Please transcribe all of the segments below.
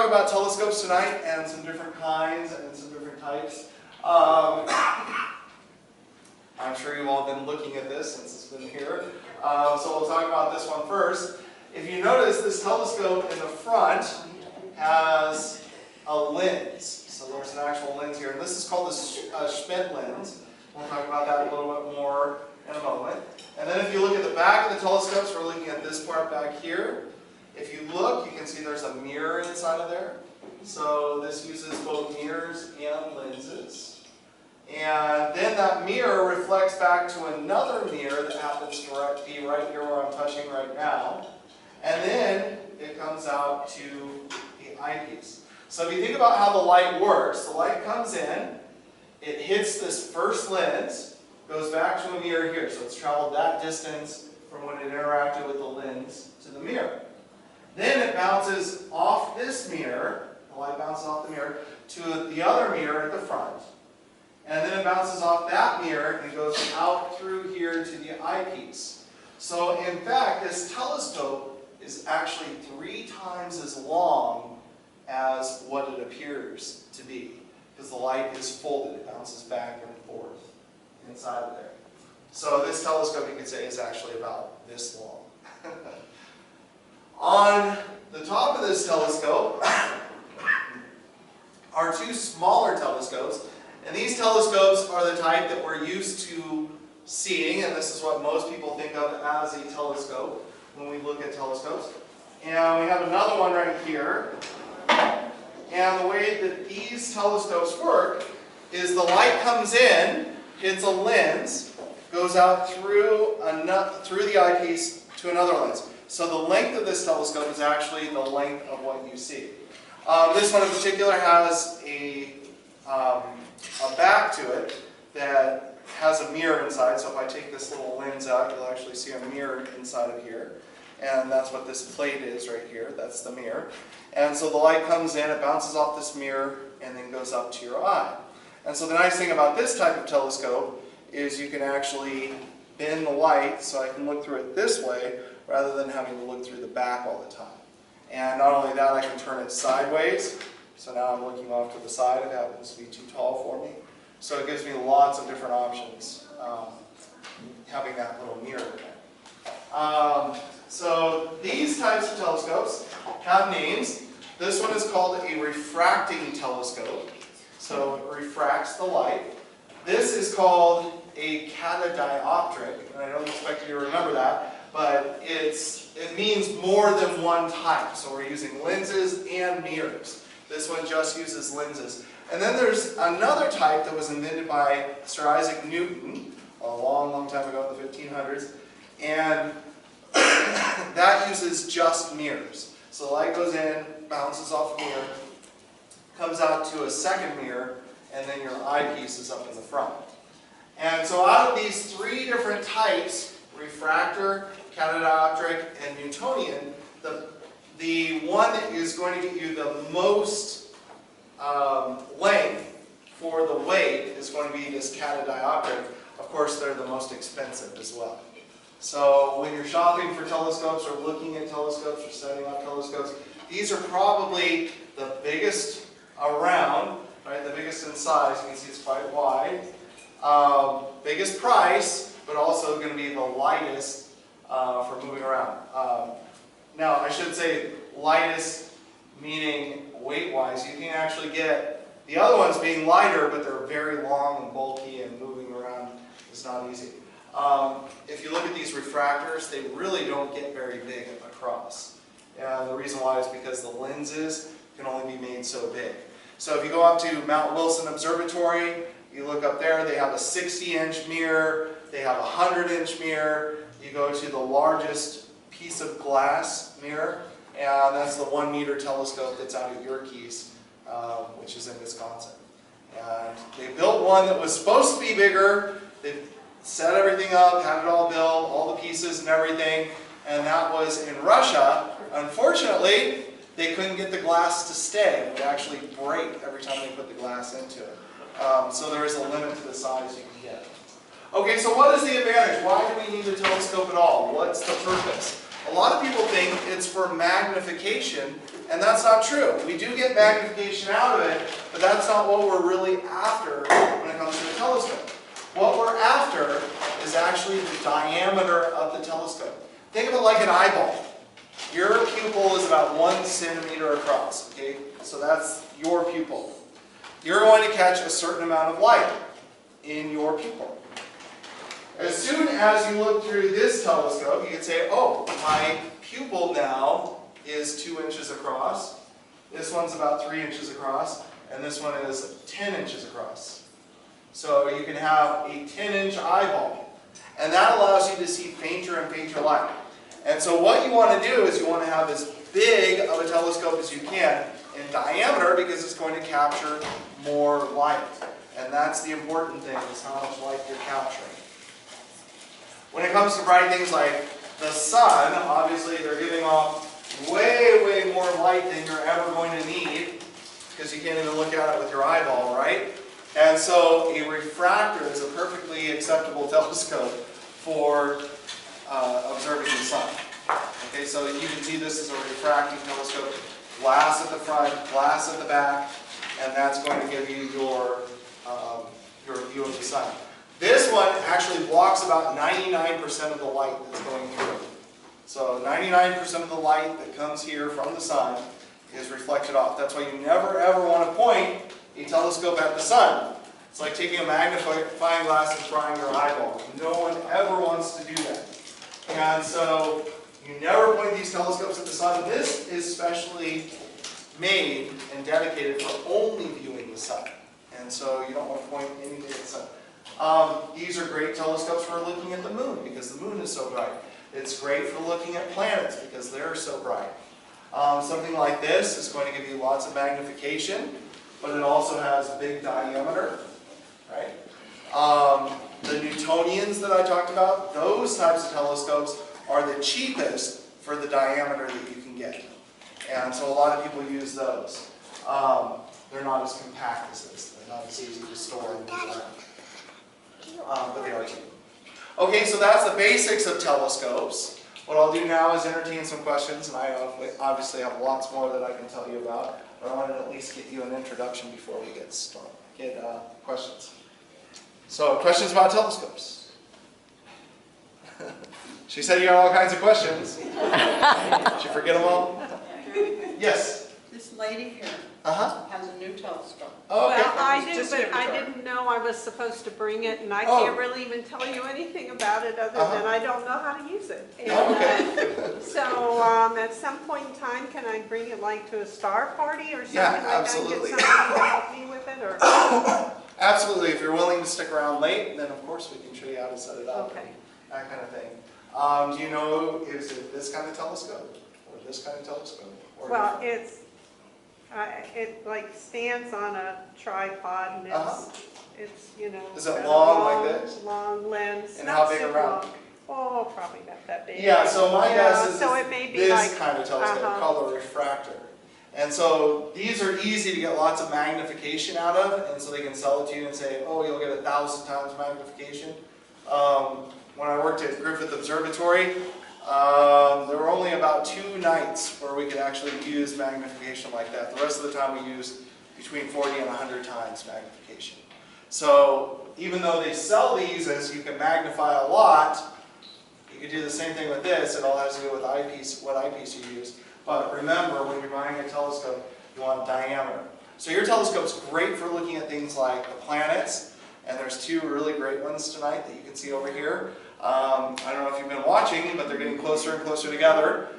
talk about telescopes tonight and some different kinds and some different types. I'm sure you've all been looking at this since it's been here. So we'll talk about this one first. If you notice, this telescope in the front has a lens. So there's an actual lens here. And this is called the Schmidt lens. We'll talk about that a little bit more in a moment. And then if you look at the back of the telescopes, we're looking at this part back here. If you look, you can see there's a mirror inside of there. So this uses both mirrors and lenses. And then that mirror reflects back to another mirror that happens to be right here where I'm touching right now. And then it comes out to the eyepiece. So if you think about how the light works, the light comes in, it hits this first lens, goes back to a mirror here. So it's traveled that distance from when it interacted with the lens to the mirror. Then it bounces off this mirror, the light bounces off the mirror, to the other mirror at the front. And then it bounces off that mirror and goes out through here to the eyepiece. So in fact, this telescope is actually 3 times as long as what it appears to be, because the light is folded. It bounces back and forth inside of there. So this telescope, you could say, is actually about this long. On the top of this telescope are 2 smaller telescopes. And these telescopes are the type that we're used to seeing, and this is what most people think of as a telescope when we look at telescopes. And we have another one right here. And the way that these telescopes work is the light comes in, hits a lens, goes out through the eyepiece to another lens. So the length of this telescope is actually the length of what you see. This one in particular has a back to it that has a mirror inside. So if I take this little lens out, you'll actually see a mirror inside of here. And that's what this plate is right here. That's the mirror. And so the light comes in, it bounces off this mirror, and then goes up to your eye. And so the nice thing about this type of telescope is you can actually bend the light so I can look through it this way rather than having to look through the back all the time. And not only that, I can turn it sideways. So now I'm looking off to the side. It happens to be too tall for me. So it gives me lots of different options, having that little mirror there. So these types of telescopes have names. This one is called a refracting telescope. So it refracts the light. This is called a catadioptric, and I don't expect you to remember that, but it means more than one type. So we're using lenses and mirrors. This one just uses lenses. And then there's another type that was invented by Sir Isaac Newton a long, long time ago in the 1500s. And that uses just mirrors. So the light goes in, bounces off the mirror, comes out to a second mirror, and then your eyepiece is up in the front. And so out of these 3 different types, refractor, catadioptric, and Newtonian, the one that is going to get you the most length for the weight is going to be this catadioptric. Of course, they're the most expensive as well. So when you're shopping for telescopes or looking at telescopes or setting up telescopes, these are probably the biggest around, right? The biggest in size. You can see it's quite wide. Biggest price, but also going to be the lightest for moving around. Now, I should say lightest meaning weight-wise. You can actually get the other ones being lighter, but they're very long and bulky, and moving around is not easy. If you look at these refractors, they really don't get very big across. And the reason why is because the lenses can only be made so big. So if you go up to Mount Wilson Observatory, you look up there, they have a 60-inch mirror, they have a 100-inch mirror. You go to the largest piece of glass mirror, and that's the 1-meter telescope that's out at Yerkes, which is in Wisconsin. And they built one that was supposed to be bigger. They set everything up, had it all built, all the pieces and everything, and that was in Russia. Unfortunately, they couldn't get the glass to stay. It would actually break every time they put the glass into it. So there is a limit to the size you can get. Okay, so what is the advantage? Why do we need a telescope at all? What's the purpose? A lot of people think it's for magnification, and that's not true. We do get magnification out of it, but that's not what we're really after when it comes to a telescope. What we're after is actually the diameter of the telescope. Think of it like an eyeball. Your pupil is about 1 centimeter across, okay? So that's your pupil. You're going to catch a certain amount of light in your pupil. As soon as you look through this telescope, you can say, oh, my pupil now is 2 inches across. This one's about 3 inches across, and this one is 10 inches across. So you can have a 10-inch eyeball, and that allows you to see fainter and fainter light. And so what you want to do is you want to have as big of a telescope as you can in diameter, because it's going to capture more light. And that's the important thing, is how much light you're capturing. When it comes to bright things like the sun, obviously they're giving off way, way more light than you're ever going to need, because you can't even look at it with your eyeball, right? And so a refractor is a perfectly acceptable telescope for observing the sun. Okay, so you can see this is a refracting telescope. Glass at the front, glass at the back, and that's going to give you your view of the sun. This one actually blocks about 99% of the light that's going through. So 99% of the light that comes here from the sun is reflected off. That's why you never ever want to point a telescope at the sun. It's like taking a magnifying glass and trying your eyeball. No one ever wants to do that. And so you never point these telescopes at the sun. This is specially made and dedicated for only viewing the sun. And so you don't want to point anything at the sun. These are great telescopes for looking at the moon, because the moon is so bright. It's great for looking at planets, because they're so bright. Something like this is going to give you lots of magnification, but it also has a big diameter, right? The Newtonians that I talked about, those types of telescopes are the cheapest for the diameter that you can get. And so a lot of people use those. They're not as compact as this. They're not as easy to store and move around. But they are cheap. Okay, so that's the basics of telescopes. What I'll do now is entertain some questions, and I obviously have lots more that I can tell you about, but I wanted to at least get you an introduction before we get started. Questions. So, questions about telescopes? She said you had all kinds of questions. Did you forget them all? Yes? This lady here has a new telescope. Oh, okay. Well, I did, but I didn't know I was supposed to bring it, and I can't really even tell you anything about it other than I don't know how to use it. And, so at some point in time, can I bring it like to a star party or something like absolutely. that? Get somebody to help me with it? Or? Absolutely. If you're willing to stick around late, then of course we can show you how to set it up. Okay. That kind of thing. Do you know, is it this kind of telescope? Or this kind of telescope? Or Well, it like stands on a tripod, and it's you know. Is it long like this? Long lens. And not how big super around? long. Oh, probably not that big. Yeah, so my guess is so it may be this like, kind of telescope called a refractor. And so these are easy to get lots of magnification out of, and so they can sell it to you and say, oh, you'll get 1,000 times magnification. When I worked at Griffith Observatory, there were only about 2 nights where we could actually use magnification like that. The rest of the time we used between 40 and 100 times magnification. So even though they sell these as you can magnify a lot, you could do the same thing with this. It all has to do with eyepiece, what eyepiece you use. But remember, when you're buying a telescope, you want diameter. So your telescope's great for looking at things like the planets, and there's 2 really great ones tonight that you can see over here. I don't know if you've been watching, but they're getting closer and closer together.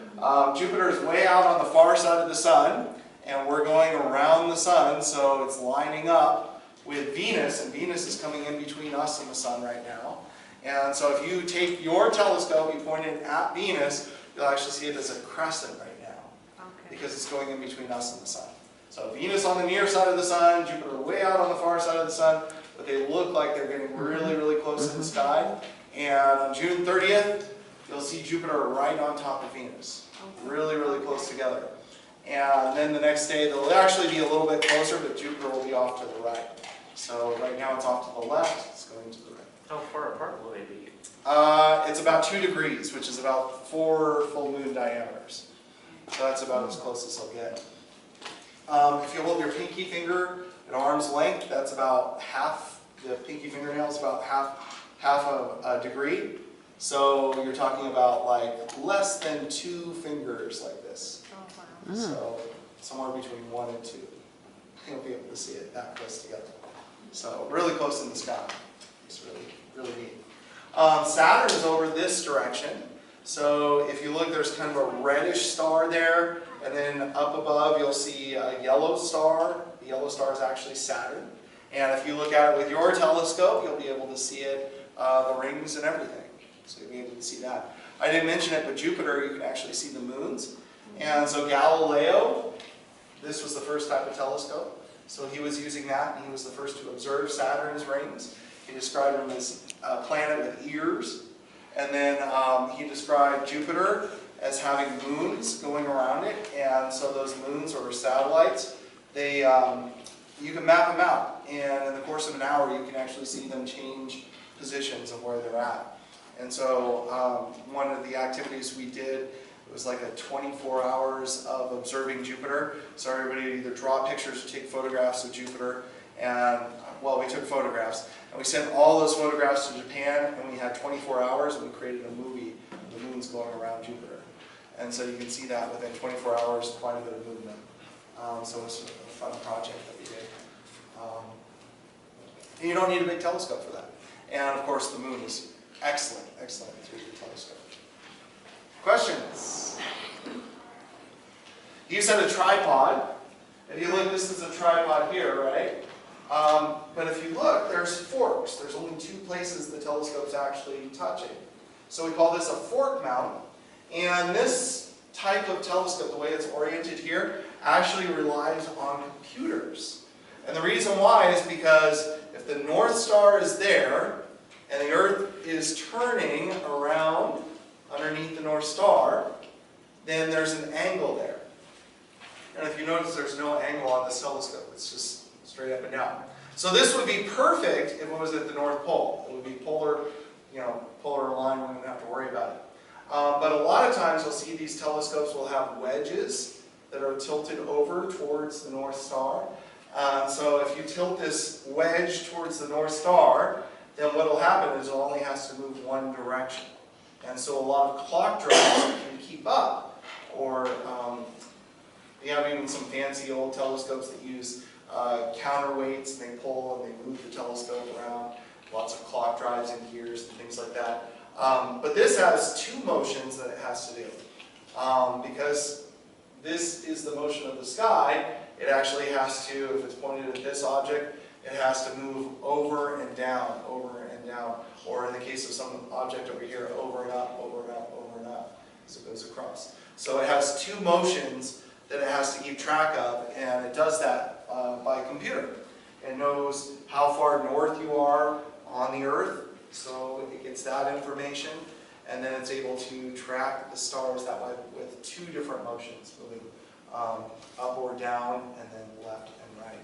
Jupiter is way out on the far side of the sun, and we're going around the sun, so it's lining up with Venus, and Venus is coming in between us and the sun right now. And so if you take your telescope, you point it at Venus, you'll actually see it as a crescent right now, because it's going in between us and the sun. So Venus on the near side of the sun, Jupiter way out on the far side of the sun, but they look like they're getting really, really close in the sky. And on June 30th, you'll see Jupiter right on top of Venus. Really, really close together. And then the next day, they'll actually be a little bit closer, but Jupiter will be off to the right. So right now it's off to the left, it's going to the right. How far apart will they be? It's about 2 degrees, which is about 4 full moon diameters. So that's about as close as I'll get. If you hold your pinky finger at arm's length, that's about half, the pinky fingernail is about half of a degree. So you're talking about like less than 2 fingers like this. Oh, wow. So somewhere between 1 and 2. You'll be able to see it that close together. So really close in the sky. It's really, really neat. Saturn is over this direction. So if you look, there's kind of a reddish star there, and then up above you'll see a yellow star. The yellow star is actually Saturn. And if you look at it with your telescope, you'll be able to see it, the rings and everything. So you'll be able to see that. I didn't mention it, but Jupiter, you can actually see the moons. And so Galileo, this was the first type of telescope. So he was using that, and he was the first to observe Saturn's rings. He described them as a planet with ears. And then he described Jupiter as having moons going around it. And so those moons, or satellites, they, you can map them out. And in the course of an hour, you can actually see them change positions of where they're at. And so one of the activities we did, it was like a 24 hours of observing Jupiter. So everybody would either draw pictures or take photographs of Jupiter. And, well, we took photographs. And we sent all those photographs to Japan, and we had 24 hours, and we created a movie of the moons going around Jupiter. And so you can see that within 24 hours, quite a bit of movement. So it's a fun project that we did. And you don't need a big telescope for that. And of course, the moon is excellent, excellent through the telescope. Questions? You said a tripod. If you look, this is a tripod here, right? But if you look, there's forks. There's only 2 places the telescope's actually touching. So we call this a fork mount. And this type of telescope, the way it's oriented here, actually relies on computers. And the reason why is because if the North Star is there, and the Earth is turning around underneath the North Star, then there's an angle there. And if you notice, there's no angle on this telescope. It's just straight up and down. So this would be perfect if it was at the North Pole. It would be polar, polar line. We wouldn't have to worry about it. But a lot of times you'll see these telescopes will have wedges that are tilted over towards the North Star. So if you tilt this wedge towards the North Star, then what will happen is it only has to move one direction. And so a lot of clock drives can keep up. Or you have even some fancy old telescopes that use counterweights, and they pull and they move the telescope around. Lots of clock drives and gears and things like that. But this has 2 motions that it has to do. Because this is the motion of the sky, it actually has to, if it's pointed at this object, it has to move over and down, or in the case of some object over here, over and up, over and up, over and up, as it goes across. So it has 2 motions that it has to keep track of, and it does that by computer. It knows how far north you are on the Earth, so it gets that information, and then it's able to track the stars that way with 2 different motions, moving up or down, and then left and right.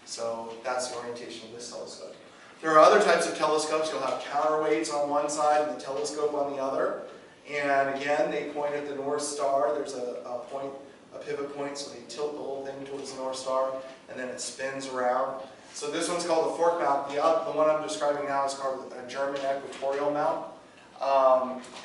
So that's the orientation of this telescope. There are other types of telescopes. You'll have counterweights on one side and the telescope on the other. And again, they point at the North Star. There's a pivot point, so they tilt the whole thing towards the North Star, and then it spins around. So this one's called a fork mount. The one I'm describing now is called a German equatorial mount.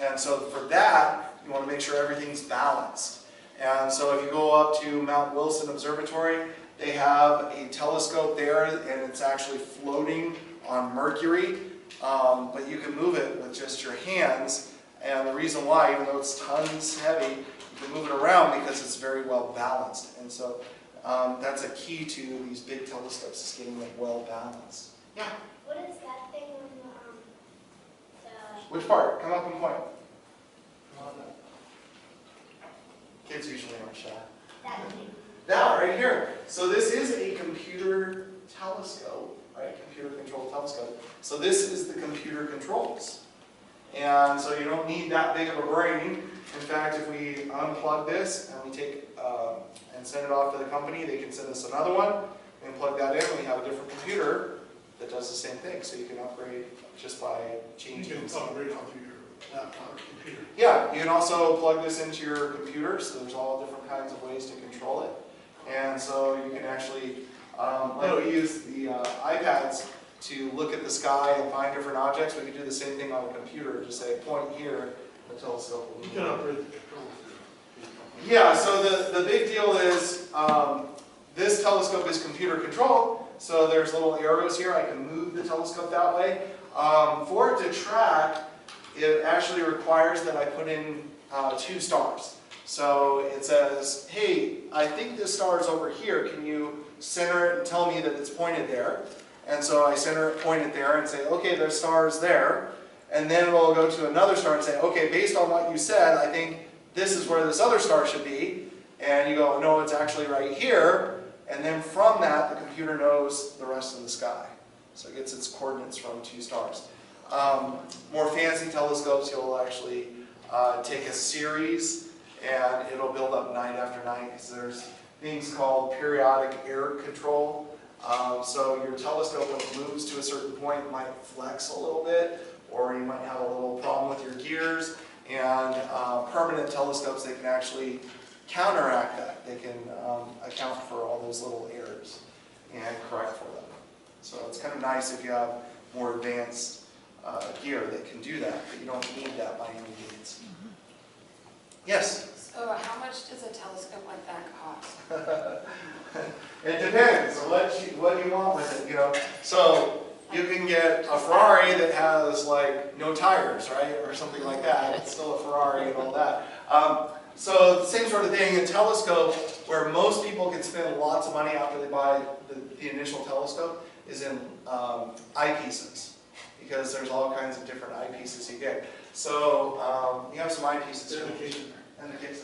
And so for that, you want to make sure everything's balanced. And so if you go up to Mount Wilson Observatory, they have a telescope there, and it's actually floating on Mercury. But you can move it with just your hands. And the reason why, even though it's tons heavy, you can move it around because it's very well balanced. And so that's a key to these big telescopes, is getting them well balanced. Yeah? What is that thing on the... Which part? Come up and point. Come on up. Kids usually aren't shy. That thing. That right here. So this is a computer telescope, right? Computer-controlled telescope. So this is the computer controls. And so you don't need that big of a brain. In fact, if we unplug this and we take and send it off to the company, they can send us another one and plug that in, and we have a different computer that does the same thing. So you can upgrade just by changing. You can upgrade onto your laptop or computer. Yeah, you can also plug this into your computer, so there's all different kinds of ways to control it. And so you can actually, like we use the iPads to look at the sky and find different objects. We can do the same thing on a computer, just say point here, the telescope will You move. can upgrade the controls. Yeah, so the big deal is this telescope is computer controlled, so there's little arrows here. I can move the telescope that way. For it to track, it actually requires that I put in 2 stars. So it says, hey, I think this star is over here. Can you center it and tell me that it's pointed there? And so I center it, point it there, and say, okay, there's stars there. And then it'll go to another star and say, okay, based on what you said, I think this is where this other star should be. And you go, no, it's actually right here. And then from that, the computer knows the rest of the sky. So it gets its coordinates from 2 stars. More fancy telescopes, you'll actually take a series and it'll build up night after night, because there's things called periodic error control. So your telescope, when it moves to a certain point, might flex a little bit, or you might have a little problem with your gears. And permanent telescopes, they can actually counteract that. They can account for all those little errors and correct for them. So it's kind of nice if you have more advanced gear that can do that, but you don't need that by any means. Yes? So how much does a telescope like that cost? It depends what you want with it, you know. So you can get a Ferrari that has like no tires, right, or something like that. It's still a Ferrari and all that. So the same sort of thing, a telescope where most people can spend lots of money after they buy the initial telescope is in eyepieces, because there's all kinds of different eyepieces you get. So you have some eyepieces here. And the case.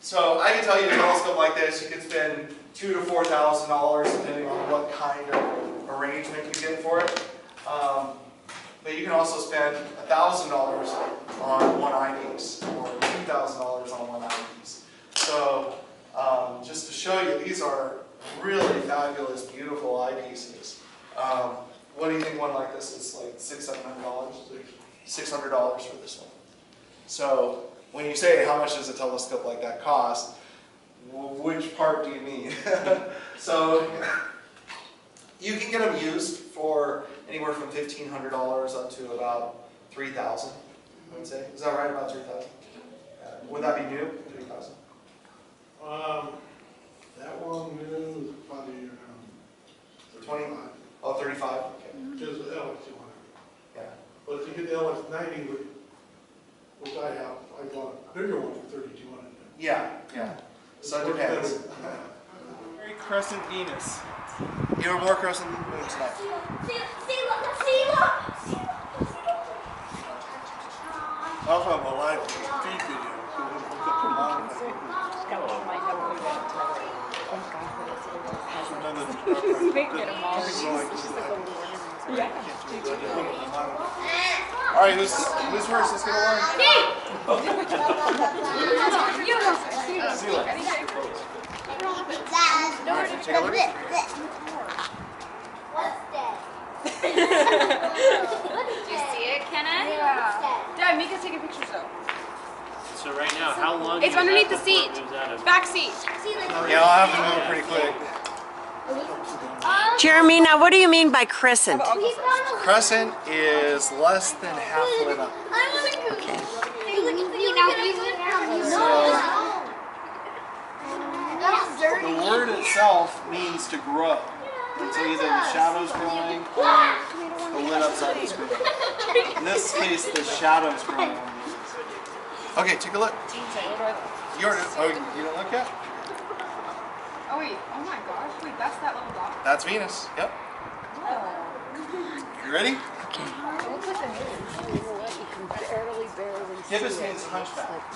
So I can tell you a telescope like this, you could spend $2,000 to $4,000 depending on what kind of arrangement you get for it. But you can also spend $1,000 on one eyepiece, or $2,000 on one eyepiece. So just to show you, these are really fabulous, beautiful eyepieces. What do you think one like this is like $600, $700 for this one? So when you say how much does a telescope like that cost, which part do you mean? So you can get them used for anywhere from $1,500 up to about $3,000, I would say. Is that right, about $3,000? Would that be new, $3,000? That one new probably 20? 25. Oh, 35? Okay. Just the LX200. Yeah. But if you get the LX90, which I have, I bought a bigger one for $3,200. Yeah, yeah. So it depends. Very crescent Venus. You were more crescent than moon tonight. I'll have a live feed video. So we'll look up your monitor. All right, who's first? Let's get along. Take a look. What's that? Do you see it, Kenneth? Dad, make us take a picture though. So right now, how long? It's do you underneath have the before seat. it moves out of- Back seat. Yeah, I'll have to move pretty quick. Jeremy, now what do you mean by crescent? Crescent is less than half lit up. Okay. The word itself means to grow. And so either the shadow's growing or the lit up side is growing. In this case, the shadow's growing. Okay, take a look. You don't look yet? Oh wait, oh my gosh, wait, that's that little dot? That's Venus. Yep. You ready? Gibbous means hunchback.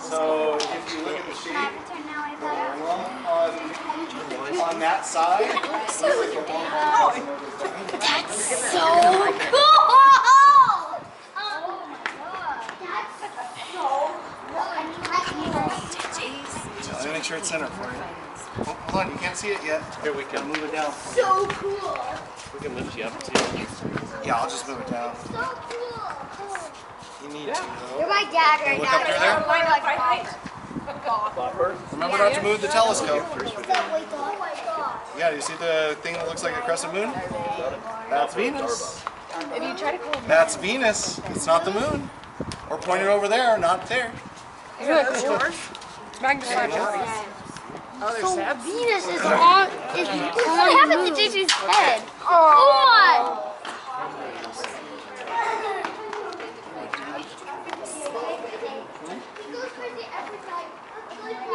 So if you look at the shape, the lung on that side is like a long ball. That's so cool! Oh my god. That's so cool. So let me make sure it's centered for you. Oh, hold on, you can't see it yet. Here we can Move it down. So cool. we can lift you up too. Yeah, I'll just move it down. So cool. You need to. You're my dad right Look now. up through there. Flopper. Remember not to move the telescope. Oh my god. Yeah, you see the thing that looks like a crescent moon? That's Venus. If you try to call That's Venus. It's not the moon. We're pointing over there, not there. magnify bodies. So Venus is on. What happened to JJ's head? Oh.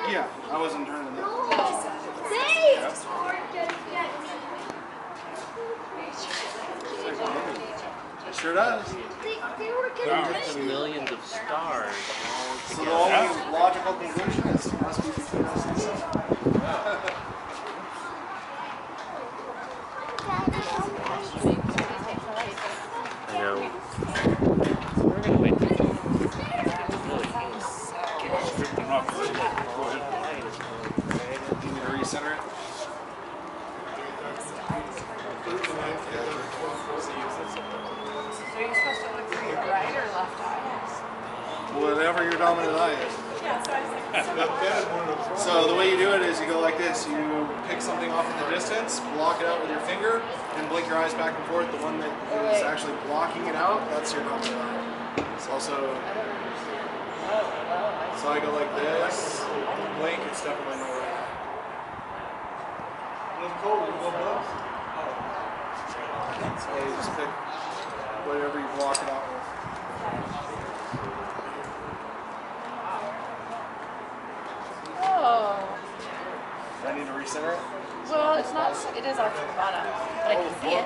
Yeah, I wasn't turning it. It sure does. Hundreds of millions of stars. So the only logical conclusion is it must be between us and the sun. I know. We're gonna wait. Really You need to recenter it. So you're supposed to look for your right or left eye? Whatever your dominant eye is. So the way you do it is you go like this. You pick something off in the distance, block it out with your finger, and blink your eyes back and forth. The one that is actually blocking it out, that's your dominant eye. It's also... So I go like this, blink, it's definitely my right eye. So you just pick whatever you block it out with. Oh. Do I need to recenter it? Well, it's not. It is off to the bottom, but I can see it.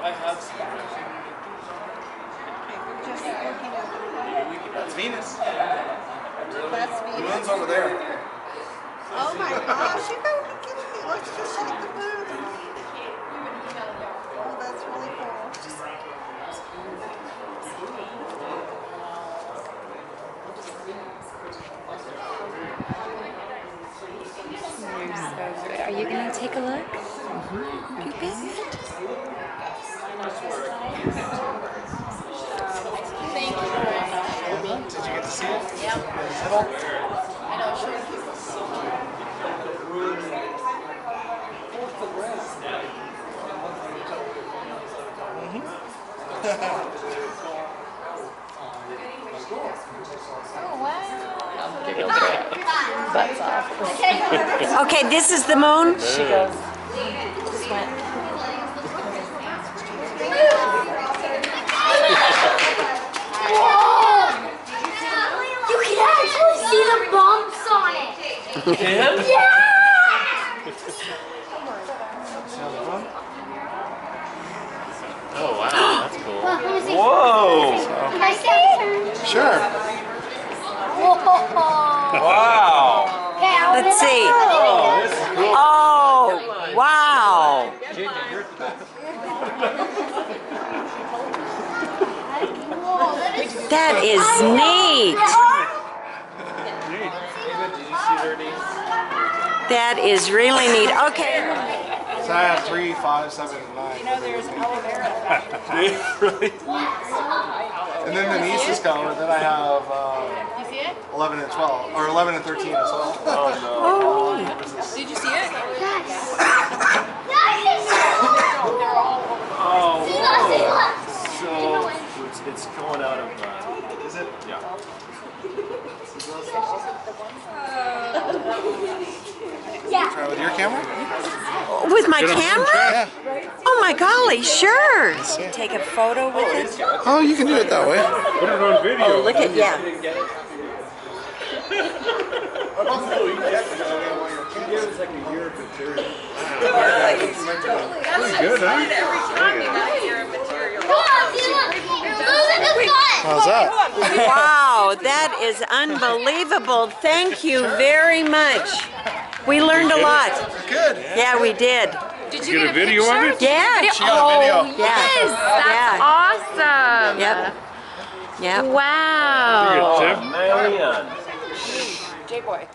I have some. That's Venus. That's The Venus. moon's over there. Oh my gosh, you gotta be kidding me. Looks just like the moon. Oh, that's really cool. Are you gonna take a look? Did you get to see it? Butts off. Okay, this is the moon. She goes. Just went. You can actually see the bumps on it. Yeah! Oh wow, that's cool. Let me see. Whoa! Can I see it? Sure. Whoa. Wow! Okay, I'll Let's do see. that. Oh, wow. Whoa, that is That is neat. That is really neat. Okay. So I have 3, 5, 7, and 9. You know, there's really? And then the nieces come, and then I have 11 and 12, or 11 and 13 as well. Oh no. Did you see it? Oh, So it's going out of. Is it? Yeah. Try with your camera? With my camera? Yeah. Oh my golly, sure. Take a photo with it. Oh, you can do it that way. put it on video. Oh, look at, yeah. It's like a year of material. Pretty good, huh? Come on, see, look. You're losing the fun. How's that? Wow, that is unbelievable. Thank you very much. We learned a lot. Good. Yeah, we did. Did you get a video of it? Yeah. She got a video. Yes, that's awesome. Yep. Yep. Wow. Man. J-Boy.